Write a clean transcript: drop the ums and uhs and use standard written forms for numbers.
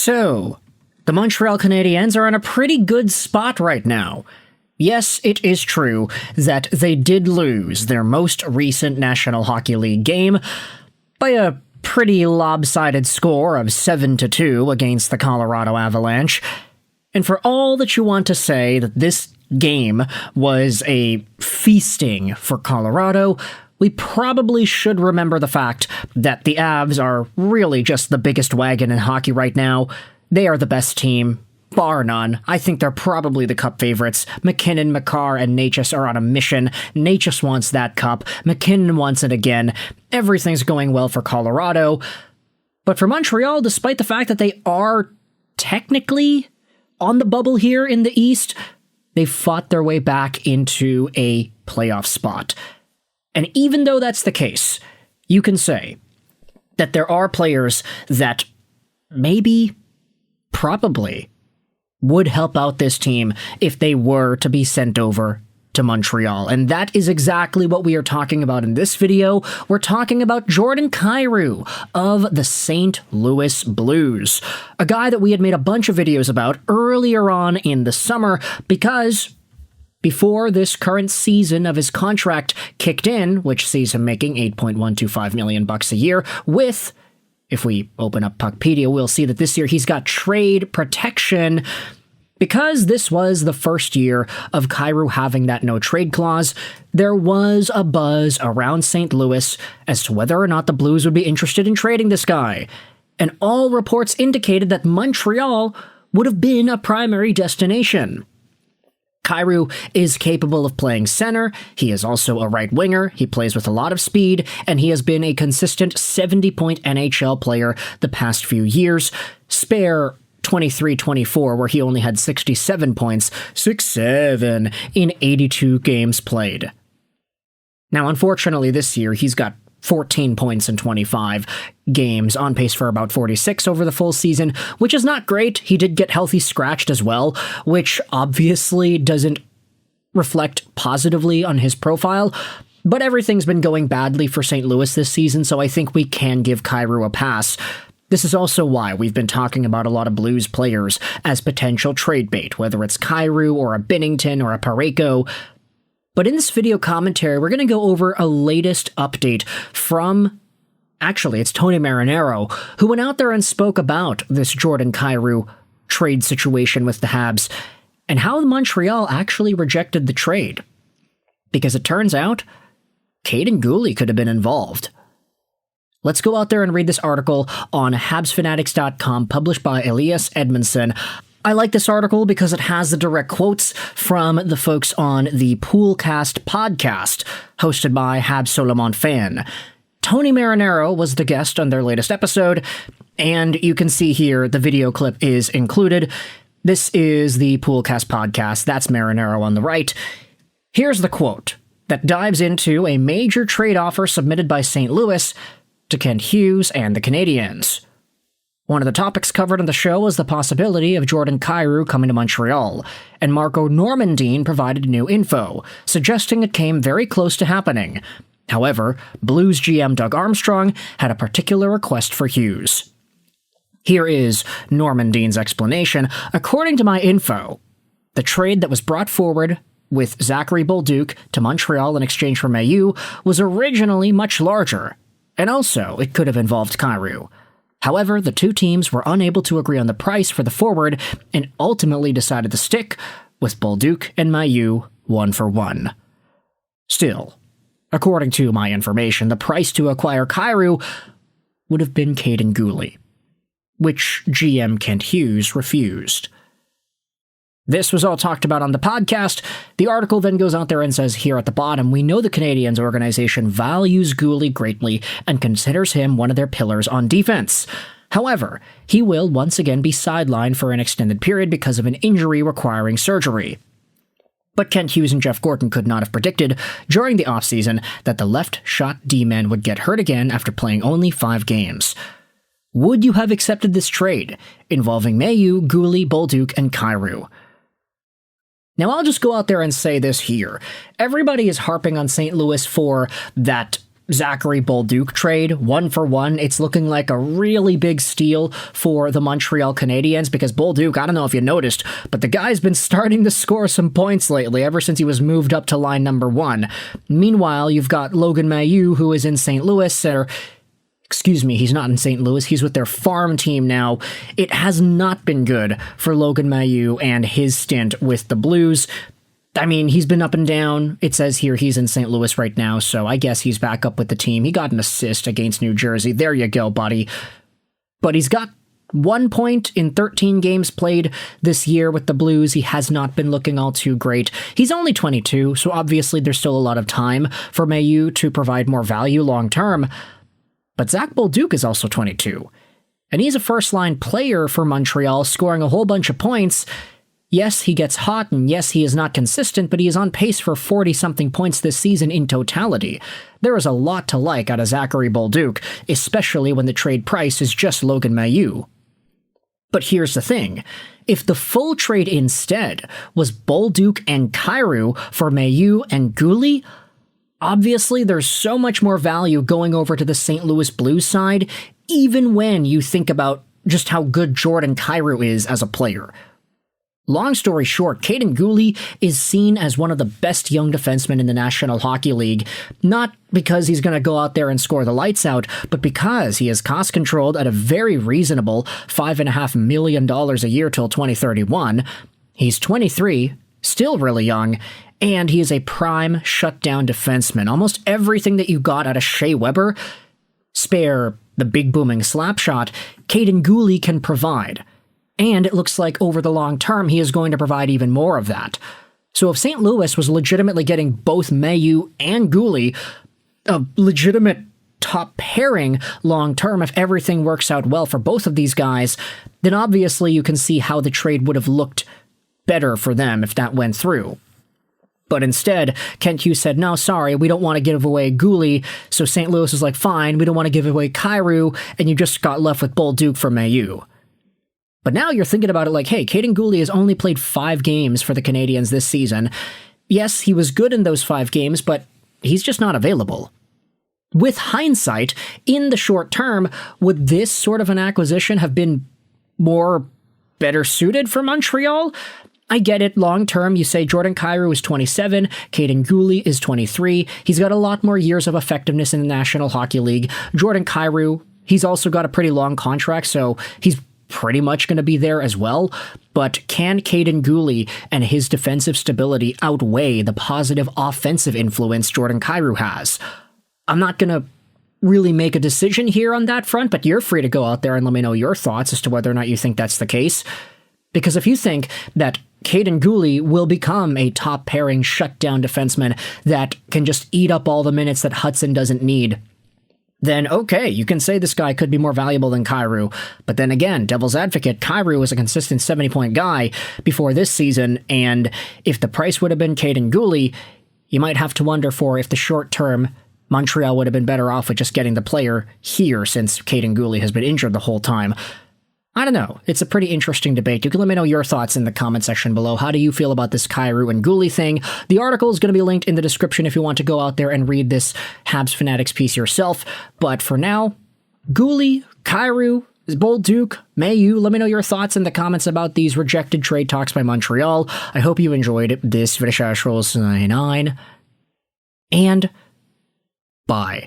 So, the Montreal Canadiens are in a pretty good spot right now. Yes, it is true that they did lose their most recent National Hockey League game by a pretty lopsided score of 7-2 against the Colorado Avalanche. And for all that you want to say that this game was a feasting for Colorado, we probably should remember the fact that the Avs are really just the biggest wagon in hockey right now. They are the best team, bar none. I think they're probably the cup favorites. McKinnon, Makar, and Necas are on a mission. Necas wants that cup. McKinnon wants it again. Everything's going well for Colorado. But for Montreal, despite the fact that they are technically on the bubble here in the East, they fought their way back into a playoff spot. And even though that's the case, you can say that there are players that maybe, probably, would help out this team if they were to be sent over to Montreal. And that is exactly what we are talking about in this video. We're talking about Jordan Kyrou of the St. Louis Blues, a guy that we had made a bunch of videos about earlier on in the summer because before this current season of his contract kicked in, which sees him making $8.125 million a year with, if we open up Puckpedia, we'll see that this year he's got trade protection. Because this was the first year of Kyrou having that no-trade clause, there was a buzz around St. Louis as to whether or not the Blues would be interested in trading this guy. And all reports indicated that Montreal would have been a primary destination. Kyrou is capable of playing center, he is also a right winger, he plays with a lot of speed, and he has been a consistent 70-point NHL player the past few years. Spare 23-24, where he only had 67 points, 6-7 in 82 games played. Now, unfortunately, this year, he's got 14 points in 25 games, on pace for about 46 over the full season, which is not great. He did get healthy scratched as well, which obviously doesn't reflect positively on his profile, but everything's been going badly for St. Louis this season, so I think we can give Kyrou a pass. This is also why we've been talking about a lot of Blues players as potential trade bait, whether it's Kyrou or a Binnington or a Parayko. But in this video commentary, we're going to go over a latest update from, actually, it's Tony Marinaro, who went out there and spoke about this Jordan Kyrou trade situation with the Habs and how Montreal actually rejected the trade. Because it turns out, Kaiden Guhle could have been involved. Let's go out there and read this article on HabsFanatics.com, published by Elias Edmondson. I like this article because it has the direct quotes from the folks on the Poolcast podcast, hosted by Habs Solomon fan. Tony Marinaro was the guest on their latest episode, and you can see here the video clip is included. This is the Poolcast podcast. That's Marinaro on the right. Here's the quote that dives into a major trade offer submitted by St. Louis to Kent Hughes and the Canadiens. One of the topics covered on the show was the possibility of Jordan Kyrou coming to Montreal, and Marco Normandin provided new info, suggesting it came very close to happening. However, Blues GM Doug Armstrong had a particular request for Hughes. Here is Normandin's explanation. According to my info, the trade that was brought forward with Zachary Bolduc to Montreal in exchange for Mailloux was originally much larger, and also it could have involved Kyrou. However, the two teams were unable to agree on the price for the forward and ultimately decided to stick with Bolduc and Mailloux 1-for-1. Still, according to my information, the price to acquire Kyrou would have been Kaiden Guhle, which GM Kent Hughes refused. This was all talked about on the podcast. The article then goes out there and says here at the bottom, we know the Canadiens organization values Guhle greatly and considers him one of their pillars on defense. However, he will once again be sidelined for an extended period because of an injury requiring surgery. But Kent Hughes and Jeff Gorton could not have predicted during the offseason that the left-shot D-man would get hurt again after playing only 5 games. Would you have accepted this trade involving Mailloux, Guhle, Bolduc, and Kyrou? Now, I'll just go out there and say this here. Everybody is harping on St. Louis for that Zachary Bolduc trade, 1-for-1. It's looking like a really big steal for the Montreal Canadiens because Bolduc, I don't know if you noticed, but the guy's been starting to score some points lately ever since he was moved up to line number 1. Meanwhile, you've got Logan Mailloux, who is in St. Louis, excuse me, he's not in St. Louis, he's with their farm team now. It has not been good for Logan Mailloux and his stint with the Blues. I mean, he's been up and down. It says here he's in St. Louis right now, so I guess he's back up with the team. He got an assist against New Jersey. There you go, buddy. But he's got 1 point in 13 games played this year with the Blues. He has not been looking all too great. He's only 22, so obviously there's still a lot of time for Mailloux to provide more value long term. But Zach Bolduc is also 22, and he's a first-line player for Montreal, scoring a whole bunch of points. Yes, he gets hot, and yes, he is not consistent, but he is on pace for 40-something points this season in totality. There is a lot to like out of Zachary Bolduc, especially when the trade price is just Logan Mailloux. But here's the thing. If the full trade instead was Bolduc and Kyrou for Mailloux and Guhle, obviously there's so much more value going over to the St. Louis Blues side, even when you think about just how good Jordan Kyrou is as a player. Long story short, Kaiden Guhle is seen as one of the best young defensemen in the National Hockey League, not because he's going to go out there and score the lights out, but because he is cost-controlled at a very reasonable $5.5 million a year till 2031. He's 23, still really young, and he is a prime shutdown defenseman. Almost everything that you got out of Shea Weber, spare the big booming slap shot, Kaiden Guhle can provide. And it looks like over the long term, he is going to provide even more of that. So if St. Louis was legitimately getting both Mailloux and Guhle, a legitimate top pairing long term, if everything works out well for both of these guys, then obviously you can see how the trade would have looked better for them if that went through. But instead, Kent Hughes said, no, sorry, we don't want to give away Guhle. So St. Louis was like, fine, we don't want to give away Kyrou, and you just got left with Bolduc for Mailloux. But now you're thinking about it like, hey, Kaiden Guhle has only played 5 games for the Canadiens this season. Yes, he was good in those 5 games, but he's just not available. With hindsight, in the short term, would this sort of an acquisition have been better suited for Montreal? I get it, long term, you say Jordan Kyrou is 27, Kaiden Guhle is 23. He's got a lot more years of effectiveness in the National Hockey League. Jordan Kyrou, he's also got a pretty long contract, so he's pretty much going to be there as well, but can Kaiden Guhle and his defensive stability outweigh the positive offensive influence Jordan Kyrou has? I'm not going to really make a decision here on that front, but you're free to go out there and let me know your thoughts as to whether or not you think that's the case. Because if you think that Kaiden Guhle will become a top pairing shutdown defenseman that can just eat up all the minutes that Hudson doesn't need, then okay, you can say this guy could be more valuable than Kyrou. But then again, devil's advocate, Kyrou was a consistent 70-point guy before this season, and if the price would have been Kaiden Guhle, you might have to wonder for if the short term Montreal would have been better off with just getting the player here since Kaiden Guhle has been injured the whole time. I don't know. It's a pretty interesting debate. You can let me know your thoughts in the comment section below. How do you feel about this Kyrou and Guhle thing? The article is going to be linked in the description if you want to go out there and read this Habs Fanatics piece yourself. But for now, Guhle, Kyrou, Bolduc, Mailloux, let me know your thoughts in the comments about these rejected trade talks by Montreal. I hope you enjoyed this video. And bye.